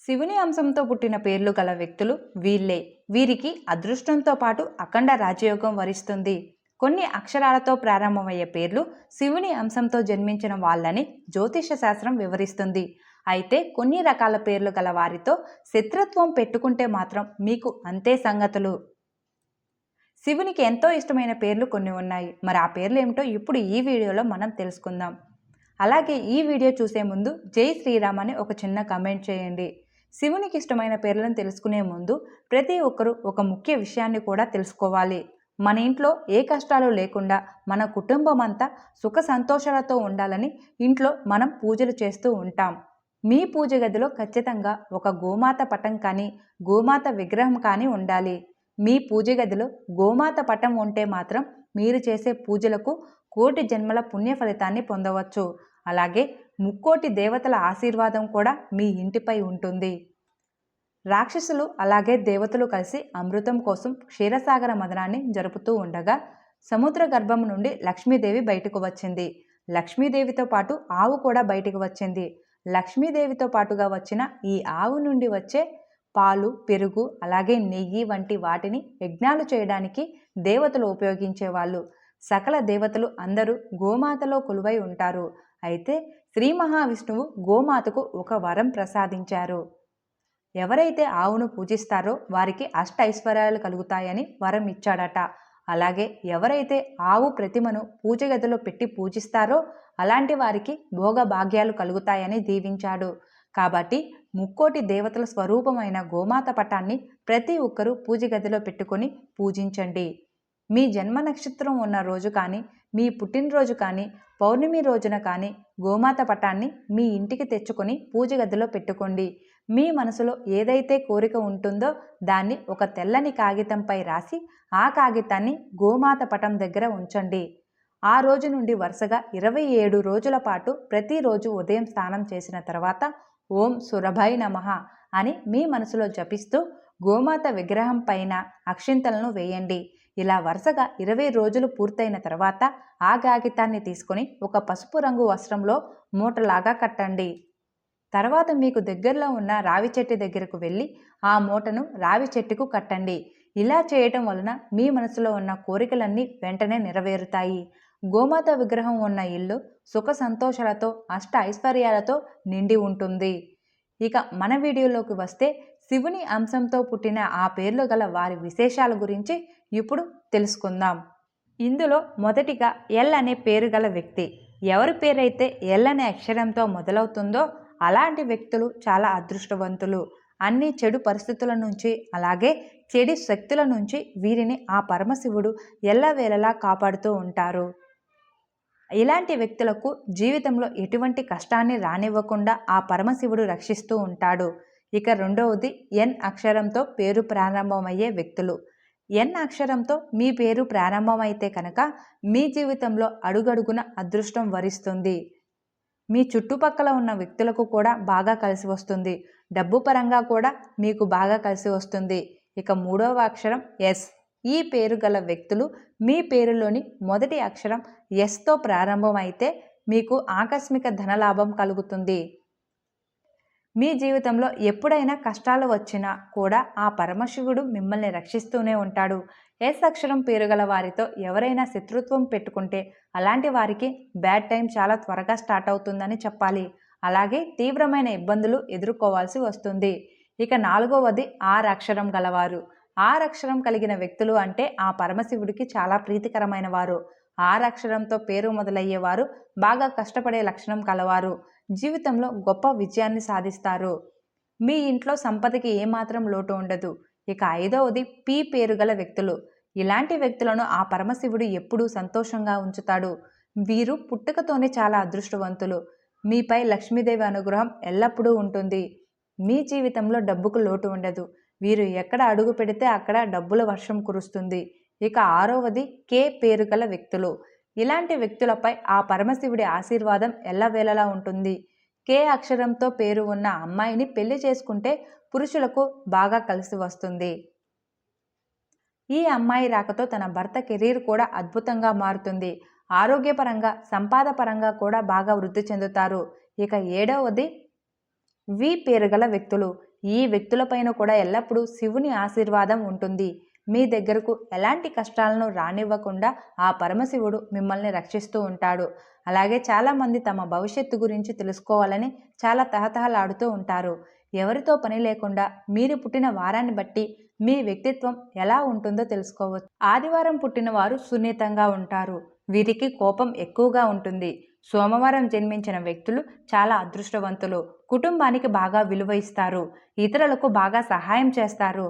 శివుని అంశంతో పుట్టిన పేర్లు గల వ్యక్తులు వీళ్ళే. వీరికి అదృష్టంతో పాటు అఖండ రాజయోగం వరిస్తుంది. కొన్ని అక్షరాలతో ప్రారంభమయ్యే పేర్లు శివుని అంశంతో జన్మించిన వాళ్ళని జ్యోతిష శాస్త్రం వివరిస్తుంది. అయితే కొన్ని రకాల పేర్లు గల వారితో శత్రుత్వం పెట్టుకుంటే మాత్రం మీకు అంతే సంగతులు. శివునికి ఎంతో ఇష్టమైన పేర్లు కొన్ని ఉన్నాయి. మరి ఆ పేర్లు ఏమిటో ఇప్పుడు ఈ వీడియోలో మనం తెలుసుకుందాం. అలాగే ఈ వీడియో చూసే ముందు జై శ్రీరామ్ అని ఒక చిన్న కమెంట్ చేయండి. శివునికి ఇష్టమైన పేర్లను తెలుసుకునే ముందు ప్రతి ఒక్కరూ ఒక ముఖ్య విషయాన్ని కూడా తెలుసుకోవాలి. మన ఇంట్లో ఏ కష్టాలు లేకుండా మన కుటుంబం అంతా సుఖ సంతోషాలతో ఉండాలని ఇంట్లో మనం పూజలు చేస్తూ ఉంటాం. మీ పూజ గదిలో ఖచ్చితంగా ఒక గోమాత పటం కానీ గోమాత విగ్రహం కానీ ఉండాలి. మీ పూజ గదిలో గోమాత పటం ఉంటే మాత్రం మీరు చేసే పూజలకు కోటి జన్మల పుణ్య ఫలితాన్ని పొందవచ్చు. అలాగే ముక్కోటి దేవతల ఆశీర్వాదం కూడా మీ ఇంటిపై ఉంటుంది. రాక్షసులు అలాగే దేవతలు కలిసి అమృతం కోసం క్షీరసాగర మదనాన్ని జరుపుతూ ఉండగా సముద్ర గర్భం నుండి లక్ష్మీదేవి బయటకు వచ్చింది. లక్ష్మీదేవితో పాటు ఆవు కూడా బయటకు వచ్చింది. లక్ష్మీదేవితో పాటుగా వచ్చిన ఈ ఆవు నుండి వచ్చే పాలు, పెరుగు అలాగే నెయ్యి వంటి వాటిని యజ్ఞాలు చేయడానికి దేవతలు ఉపయోగించేవాళ్ళు. సకల దేవతలు అందరూ గోమాతలో కొలువై ఉంటారు. అయితే శ్రీ మహావిష్ణువు గోమాతకు ఒక వరం ప్రసాదించారు. ఎవరైతే ఆవును పూజిస్తారో వారికి అష్ట ఐశ్వర్యాలు కలుగుతాయని వరం ఇచ్చాడట. అలాగే ఎవరైతే ఆవు ప్రతిమను పూజ గదిలో పెట్టి పూజిస్తారో అలాంటి వారికి భోగ భాగ్యాలు కలుగుతాయని దీవించాడు. కాబట్టి ముక్కోటి దేవతల స్వరూపమైన గోమాత పటాన్ని ప్రతి ఒక్కరూ పూజ గదిలో పెట్టుకొని పూజించండి. మీ జన్మ నక్షత్రం ఉన్న రోజు కానీ, మీ పుట్టినరోజు కానీ, పౌర్ణమి రోజున కానీ గోమాత పటాన్ని మీ ఇంటికి తెచ్చుకొని పూజ గదిలో పెట్టుకోండి. మీ మనసులో ఏదైతే కోరిక ఉంటుందో దాన్ని ఒక తెల్లని కాగితంపై రాసి ఆ కాగితాన్ని గోమాత పటం దగ్గర ఉంచండి. ఆ రోజు నుండి వరుసగా 27 రోజుల పాటు ప్రతిరోజు ఉదయం స్నానం చేసిన తర్వాత ఓం సురభై నమః అని మీ మనసులో జపిస్తూ గోమాత విగ్రహం పైన అక్షింతలను వేయండి. ఇలా వరుసగా 20 రోజులు పూర్తయిన తర్వాత ఆ కాగితాన్ని తీసుకొని ఒక పసుపు రంగు వస్త్రంలో మూటలాగా కట్టండి. తర్వాత మీకు దగ్గరలో ఉన్న రావి చెట్టు దగ్గరకు వెళ్ళి ఆ మూటను రావి చెట్టుకు కట్టండి. ఇలా చేయటం వలన మీ మనసులో ఉన్న కోరికలన్నీ వెంటనే నెరవేరుతాయి. గోమాత విగ్రహం ఉన్న ఇల్లు సుఖ సంతోషాలతో అష్ట ఐశ్వర్యాలతో నిండి ఉంటుంది. ఇక మన వీడియోలోకి వస్తే శివుని అంశంతో పుట్టిన ఆ పేర్లు గల వారి విశేషాల గురించి ఇప్పుడు తెలుసుకుందాం. ఇందులో మొదటిగా ఎల్ అనే పేరు గల వ్యక్తి. ఎవరి పేరైతే ఎల్ అనే అక్షరంతో మొదలవుతుందో అలాంటి వ్యక్తులు చాలా అదృష్టవంతులు. అన్ని చెడు పరిస్థితుల నుంచి అలాగే చెడు శక్తుల నుంచి వీరిని ఆ పరమశివుడు ఎల్లవేళలా కాపాడుతూ ఉంటారు. ఇలాంటి వ్యక్తులకు జీవితంలో ఎటువంటి కష్టాన్ని రానివ్వకుండా ఆ పరమశివుడు రక్షిస్తూ ఉంటాడు. ఇక రెండవది ఎన్ అక్షరంతో పేరు ప్రారంభమయ్యే వ్యక్తులు. ఎన్ అక్షరంతో మీ పేరు ప్రారంభమైతే కనుక మీ జీవితంలో అడుగడుగున అదృష్టం వరిస్తుంది. మీ చుట్టుపక్కల ఉన్న వ్యక్తులకు కూడా బాగా కలిసి వస్తుంది. డబ్బు పరంగా కూడా మీకు బాగా కలిసి వస్తుంది. ఇక మూడవ అక్షరం ఎస్. ఈ పేరు గల వ్యక్తులు మీ పేరులోని మొదటి అక్షరం ఎస్తో ప్రారంభమైతే మీకు ఆకస్మిక ధనలాభం కలుగుతుంది. మీ జీవితంలో ఎప్పుడైనా కష్టాలు వచ్చినా కూడా ఆ పరమశివుడు మిమ్మల్ని రక్షిస్తూనే ఉంటాడు. ఎస్ అక్షరం పేరు గల వారితో ఎవరైనా శత్రుత్వం పెట్టుకుంటే అలాంటి వారికి బ్యాడ్ టైం చాలా త్వరగా స్టార్ట్ అవుతుందని చెప్పాలి. అలాగే తీవ్రమైన ఇబ్బందులు ఎదుర్కోవాల్సి వస్తుంది. ఇక నాలుగవది ఆర్ అక్షరం గలవారు. ఆర్ అక్షరం కలిగిన వ్యక్తులు అంటే ఆ పరమశివుడికి చాలా ప్రీతికరమైన వారు. ఆర్ అక్షరంతో పేరు మొదలయ్యేవారు బాగా కష్టపడే లక్షణం కలవారు. జీవితంలో గొప్ప విజయాన్ని సాధిస్తారు. మీ ఇంట్లో సంపదకి ఏమాత్రం లోటు ఉండదు. ఇక ఐదవది పి పేరు గల వ్యక్తులు. ఇలాంటి వ్యక్తులను ఆ పరమశివుడు ఎప్పుడూ సంతోషంగా ఉంచుతాడు. వీరు పుట్టుకతోనే చాలా అదృష్టవంతులు. మీపై లక్ష్మీదేవి అనుగ్రహం ఎల్లప్పుడూ ఉంటుంది. మీ జీవితంలో డబ్బుకు లోటు ఉండదు. వీరు ఎక్కడ అడుగు పెడితే అక్కడ డబ్బుల వర్షం కురుస్తుంది. ఇక ఆరవది కే పేరు గల వ్యక్తులు. ఇలాంటి వ్యక్తులపై ఆ పరమశివుడి ఆశీర్వాదం ఎల్లవేళలా ఉంటుంది. కే అక్షరంతో పేరు ఉన్న అమ్మాయిని పెళ్లి చేసుకుంటే పురుషులకు బాగా కలిసి వస్తుంది. ఈ అమ్మాయి రాకతో తన భర్త కెరీర్ కూడా అద్భుతంగా మారుతుంది. ఆరోగ్యపరంగా, సంపాద పరంగా కూడా బాగా వృద్ధి చెందుతారు. ఇక ఏడవది వి పేరు గల వ్యక్తులు. ఈ వ్యక్తులపైన కూడా ఎల్లప్పుడూ శివుని ఆశీర్వాదం ఉంటుంది. మీ దగ్గరకు ఎలాంటి కష్టాలను రానివ్వకుండా ఆ పరమశివుడు మిమ్మల్ని రక్షిస్తూ ఉంటాడు. అలాగే చాలామంది తమ భవిష్యత్తు గురించి తెలుసుకోవాలని చాలా తహతహలాడుతూ ఉంటారు. ఎవరితో పని లేకుండా మీరు పుట్టిన వారాన్ని బట్టి మీ వ్యక్తిత్వం ఎలా ఉంటుందో తెలుసుకోవచ్చు. ఆదివారం పుట్టిన వారు సున్నితంగా ఉంటారు. వీరికి కోపం ఎక్కువగా ఉంటుంది. సోమవారం జన్మించిన వ్యక్తులు చాలా అదృష్టవంతులు. కుటుంబానికి బాగా విలువ ఇస్తారు. ఇతరులకు బాగా సహాయం చేస్తారు.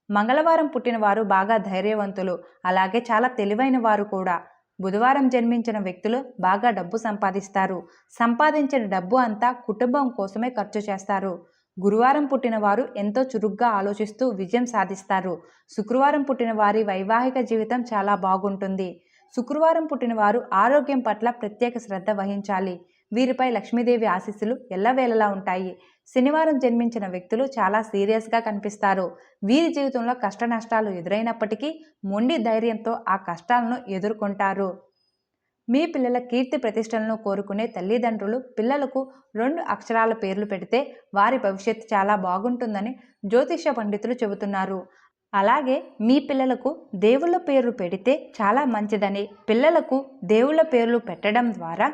మంగళవారం పుట్టిన వారు బాగా ధైర్యవంతులు. అలాగే చాలా తెలివైన వారు కూడా. బుధవారం జన్మించిన వ్యక్తులు బాగా డబ్బు సంపాదిస్తారు. సంపాదించిన డబ్బు అంతా కుటుంబం కోసమే ఖర్చు చేస్తారు. గురువారం పుట్టిన వారు ఎంతో చురుగ్గా ఆలోచిస్తూ విజయం సాధిస్తారు. శుక్రవారం పుట్టిన వారి వైవాహిక జీవితం చాలా బాగుంటుంది. శుక్రవారం పుట్టిన వారు ఆరోగ్యం పట్ల ప్రత్యేక శ్రద్ధ వహించాలి. వీరిపై లక్ష్మీదేవి ఆశీస్సులు ఎల్లవేళలా ఉంటాయి. శనివారం జన్మించిన వ్యక్తులు చాలా సీరియస్గా కనిపిస్తారు. వీరి జీవితంలో కష్ట నష్టాలు ఎదురైనప్పటికీ మొండి ధైర్యంతో ఆ కష్టాలను ఎదుర్కొంటారు. మీ పిల్లల కీర్తి ప్రతిష్టలను కోరుకునే తల్లిదండ్రులు పిల్లలకు 2 అక్షరాల పేర్లు పెడితే వారి భవిష్యత్తు చాలా బాగుంటుందని జ్యోతిష పండితులు చెబుతున్నారు. అలాగే మీ పిల్లలకు దేవుళ్ళ పేర్లు పెడితే చాలా మంచిదని, పిల్లలకు దేవుళ్ళ పేర్లు పెట్టడం ద్వారా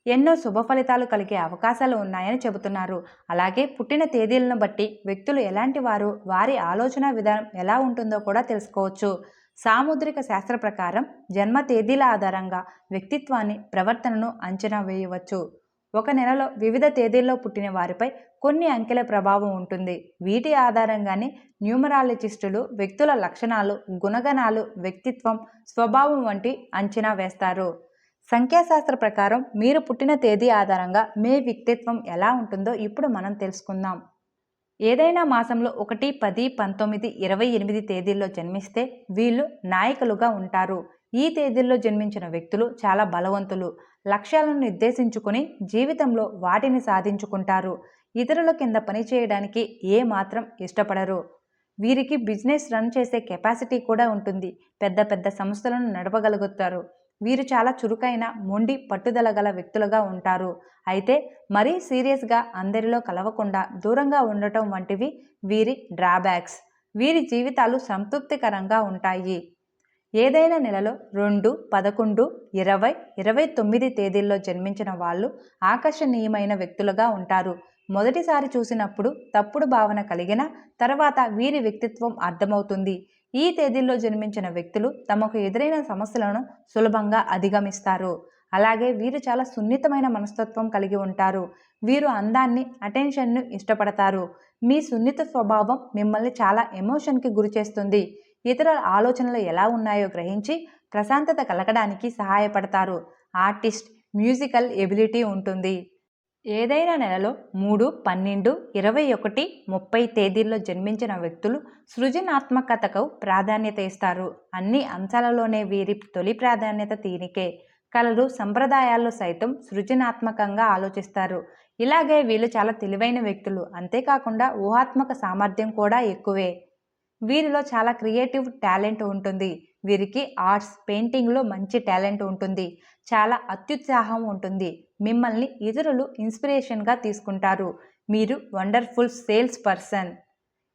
ఎన్నో శుభ ఫలితాలు కలిగే అవకాశాలు ఉన్నాయని చెబుతున్నారు. అలాగే పుట్టిన తేదీలను బట్టి వ్యక్తులు ఎలాంటి వారు, వారి ఆలోచన విధానం ఎలా ఉంటుందో కూడా తెలుసుకోవచ్చు. సాముద్రిక శాస్త్ర ప్రకారం జన్మ తేదీల ఆధారంగా వ్యక్తిత్వాన్ని, ప్రవర్తనను అంచనా వేయవచ్చు. ఒక నెలలో వివిధ తేదీల్లో పుట్టిన వారిపై కొన్ని అంకెల ప్రభావం ఉంటుంది. వీటి ఆధారంగానే న్యూమరాలజిస్టులు వ్యక్తుల లక్షణాలు, గుణగణాలు, వ్యక్తిత్వం, స్వభావం వంటి అంచనా వేస్తారు. సంఖ్యాశాస్త్ర ప్రకారం మీరు పుట్టిన తేదీ ఆధారంగా మీ వ్యక్తిత్వం ఎలా ఉంటుందో ఇప్పుడు మనం తెలుసుకుందాం. ఏదైనా మాసంలో 1, 10, 19, 28 తేదీల్లో జన్మిస్తే వీళ్ళు నాయకులుగా ఉంటారు. ఈ తేదీల్లో జన్మించిన వ్యక్తులు చాలా బలవంతులు. లక్ష్యాలను నిర్దేశించుకుని జీవితంలో వాటిని సాధించుకుంటారు. ఇతరుల కింద పనిచేయడానికి ఏమాత్రం ఇష్టపడరు. వీరికి బిజినెస్ రన్ చేసే కెపాసిటీ కూడా ఉంటుంది. పెద్ద పెద్ద సంస్థలను నడపగలుగుతారు. వీరు చాలా చురుకైన, మొండి, పట్టుదల గల వ్యక్తులుగా ఉంటారు. అయితే మరీ సీరియస్గా అందరిలో కలవకుండా దూరంగా ఉండటం వంటివి వీరి డ్రాబ్యాక్స్. వీరి జీవితాలు సంతృప్తికరంగా ఉంటాయి. ఏదైనా నెలలో 2, 11, 20, 29 తేదీల్లో జన్మించిన వాళ్ళు ఆకర్షణీయమైన వ్యక్తులుగా ఉంటారు. మొదటిసారి చూసినప్పుడు తప్పుడు భావన కలిగిన తర్వాత వీరి వ్యక్తిత్వం అర్థమవుతుంది. ఈ తేదీల్లో జన్మించిన వ్యక్తులు తమకు ఎదురైన సమస్యలను సులభంగా అధిగమిస్తారు. అలాగే వీరు చాలా సున్నితమైన మనస్తత్వం కలిగి ఉంటారు. వీరు అందాన్ని, అటెన్షన్ను ఇష్టపడతారు. మీ సున్నిత స్వభావం మిమ్మల్ని చాలా ఎమోషన్కి గురిచేస్తుంది. ఇతరుల ఆలోచనలు ఎలా ఉన్నాయో గ్రహించి ప్రశాంతత కలగడానికి సహాయపడతారు. ఆర్టిస్ట్, మ్యూజికల్ ఎబిలిటీ ఉంటుంది. ఏదైనా నెలలో 3, 12, 21, 30 తేదీల్లో జన్మించిన వ్యక్తులు సృజనాత్మకతకు ప్రాధాన్యత ఇస్తారు. అన్ని అంశాలలోనే వీరి తొలి ప్రాధాన్యత దీనికే. కళలు, సంప్రదాయాల్లో సైతం సృజనాత్మకంగా ఆలోచిస్తారు. ఇలాగే వీళ్ళు చాలా తెలివైన వ్యక్తులు. అంతేకాకుండా ఊహాత్మక సామర్థ్యం కూడా ఎక్కువే. వీరిలో చాలా క్రియేటివ్ టాలెంట్ ఉంటుంది. వీరికి ఆర్ట్స్, పెయింటింగ్లో మంచి టాలెంట్ ఉంటుంది. చాలా అత్యుత్సాహం ఉంటుంది. మిమ్మల్ని ఇతరులు ఇన్స్పిరేషన్గా తీసుకుంటారు. మీరు వండర్ఫుల్ సేల్స్ పర్సన్.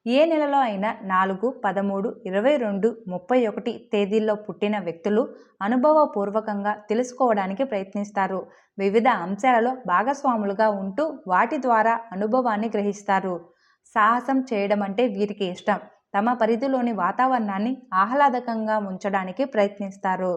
ఏ నెలలో అయినా 4, 13, 22, 31 తేదీల్లో పుట్టిన వ్యక్తులు అనుభవపూర్వకంగా తెలుసుకోవడానికి ప్రయత్నిస్తారు. వివిధ అంశాలలో భాగస్వాములుగా ఉంటూ వాటి ద్వారా అనుభవాన్ని గ్రహిస్తారు. సాహసం చేయడం అంటే వీరికి ఇష్టం. తమ పరిధిలోని వాతావరణాన్ని ఆహ్లాదకంగా ఉంచడానికి ప్రయత్నిస్తారు.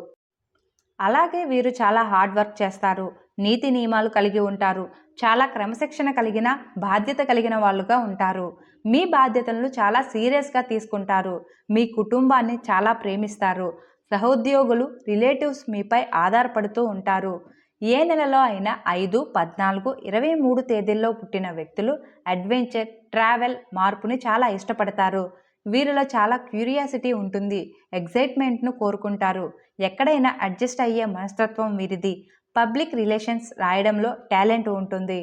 అలాగే వీరు చాలా హార్డ్ వర్క్ చేస్తారు. నీతి నియమాలు కలిగి ఉంటారు. చాలా క్రమశిక్షణ కలిగిన, బాధ్యత కలిగిన వాళ్ళుగా ఉంటారు. మీ బాధ్యతలను చాలా సీరియస్గా తీసుకుంటారు. మీ కుటుంబాన్ని చాలా ప్రేమిస్తారు. సహోద్యోగులు, రిలేటివ్స్ మీపై ఆధారపడుతూ ఉంటారు. ఏ నెలలో అయినా 5, 14, 23 తేదీల్లో పుట్టిన వ్యక్తులు అడ్వెంచర్, ట్రావెల్, మార్పుని చాలా ఇష్టపడతారు. వీరిలో చాలా క్యూరియాసిటీ ఉంటుంది. ఎగ్జైట్మెంట్ను కోరుకుంటారు. ఎక్కడైనా అడ్జస్ట్ అయ్యే మనస్తత్వం వీరిది. పబ్లిక్ రిలేషన్స్ రాయడంలో టాలెంట్ ఉంటుంది.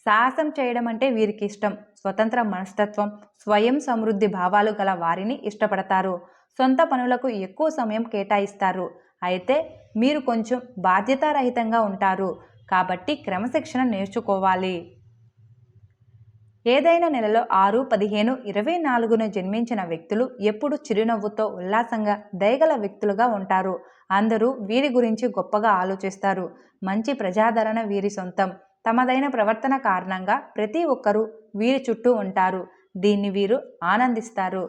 సాహసం చేయడం అంటే వీరికి ఇష్టం. స్వతంత్ర మనస్తత్వం, స్వయం సమృద్ధి భావాలు గల వారిని ఇష్టపడతారు. సొంత పనులకు ఎక్కువ సమయం కేటాయిస్తారు. అయితే మీరు కొంచెం బాధ్యతారహితంగా ఉంటారు. కాబట్టి క్రమశిక్షణ నేర్చుకోవాలి. ఏదైనా నెలలో 6, 15, 24న జన్మించిన వ్యక్తులు ఎప్పుడు చిరునవ్వుతో ఉల్లాసంగా దయగల వ్యక్తులుగా ఉంటారు. అందరూ వీరి గురించి గొప్పగా ఆలోచిస్తారు. మంచి ప్రజాదరణ వీరి సొంతం. తమదైన ప్రవర్తన కారణంగా ప్రతి ఒక్కరూ వీరి చుట్టూ ఉంటారు. దీన్ని వీరు ఆనందిస్తారు.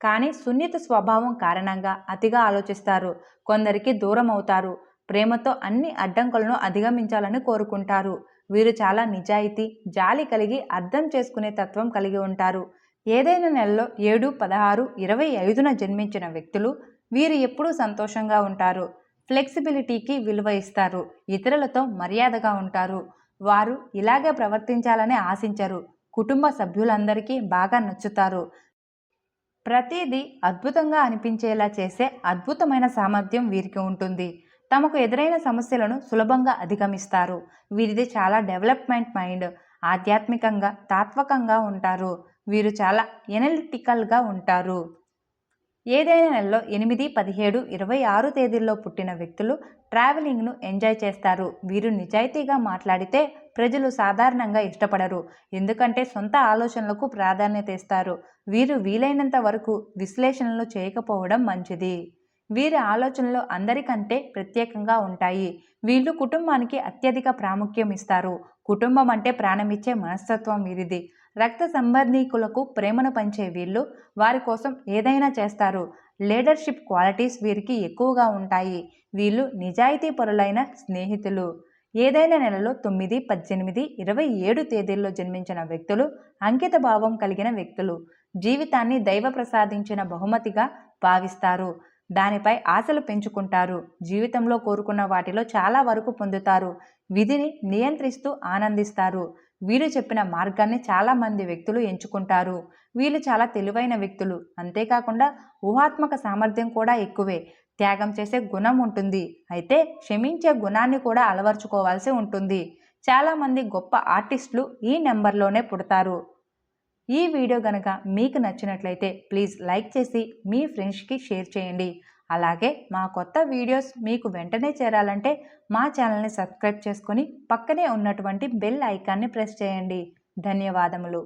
కానీ సున్నిత స్వభావం కారణంగా అతిగా ఆలోచిస్తారు. కొందరికి దూరం అవుతారు. ప్రేమతో అన్ని అడ్డంకులను అధిగమించాలని కోరుకుంటారు. వీరు చాలా నిజాయితీ, జాలి కలిగి అర్థం చేసుకునే తత్వం కలిగి ఉంటారు. ఏదైనా నెలలో 7, 16, 25న జన్మించిన వ్యక్తులు వీరు ఎప్పుడూ సంతోషంగా ఉంటారు. ఫ్లెక్సిబిలిటీకి విలువ ఇస్తారు. ఇతరులతో మర్యాదగా ఉంటారు. వారు ఇలాగే ప్రవర్తించాలని ఆశించరు. కుటుంబ సభ్యులందరికీ బాగా నచ్చుతారు. ప్రతిదీ అద్భుతంగా అనిపించేలా చేసే అద్భుతమైన సామర్థ్యం వీరికి ఉంటుంది. తమకు ఎదురైన సమస్యలను సులభంగా అధిగమిస్తారు. వీరిది చాలా డెవలప్మెంట్ మైండ్. ఆధ్యాత్మికంగా, తాత్వికంగా ఉంటారు. వీరు చాలా ఎనలిటికల్గా ఉంటారు. ఏదైనా నెలలో 8, 17, 26 తేదీల్లో పుట్టిన వ్యక్తులు ట్రావెలింగ్ను ఎంజాయ్ చేస్తారు. వీరు నిజాయితీగా మాట్లాడితే ప్రజలు సాధారణంగా ఇష్టపడరు. ఎందుకంటే సొంత ఆలోచనలకు ప్రాధాన్యత ఇస్తారు. వీరు వీలైనంత వరకు విశ్లేషణలు చేయకపోవడం మంచిది. వీరి ఆలోచనలు అందరికంటే ప్రత్యేకంగా ఉంటాయి. వీళ్ళు కుటుంబానికి అత్యధిక ప్రాముఖ్యం ఇస్తారు. కుటుంబం అంటే ప్రాణమిచ్చే మనస్తత్వం వీరిది. రక్త సంబంధీకులకు ప్రేమను పంచే వీళ్ళు వారి కోసం ఏదైనా చేస్తారు. లీడర్షిప్ క్వాలిటీస్ వీరికి ఎక్కువగా ఉంటాయి. వీళ్ళు నిజాయితీ పరులైన స్నేహితులు. ఏదైనా నెలలో 9, 18, 27 తేదీల్లో జన్మించిన వ్యక్తులు అంకిత భావం కలిగిన వ్యక్తులు. జీవితాన్ని దైవ ప్రసాదించిన బహుమతిగా భావిస్తారు. దానిపై ఆశలు పెంచుకుంటారు. జీవితంలో కోరుకున్న వాటిలో చాలా వరకు పొందుతారు. విధిని నియంత్రిస్తూ ఆనందిస్తారు. వీరు చెప్పిన మార్గాన్ని చాలామంది వ్యక్తులు ఎంచుకుంటారు. వీళ్ళు చాలా తెలివైన వ్యక్తులు. అంతేకాకుండా ఊహాత్మక సామర్థ్యం కూడా ఎక్కువే. త్యాగం చేసే గుణం ఉంటుంది. అయితే క్షమించే గుణాన్ని కూడా అలవర్చుకోవాల్సి ఉంటుంది. చాలామంది గొప్ప ఆర్టిస్టులు ఈ నెంబర్లోనే పుడతారు. ఈ వీడియో కనుక మీకు నచ్చినట్లయితే ప్లీజ్ లైక్ చేసి మీ ఫ్రెండ్స్కి షేర్ చేయండి. అలాగే మా కొత్త వీడియోస్ మీకు వెంటనే చేరాలంటే మా ఛానల్ని సబ్స్క్రైబ్ చేసుకొని పక్కనే ఉన్నటువంటి బెల్ ఐకాన్ని ప్రెస్ చేయండి. ధన్యవాదములు.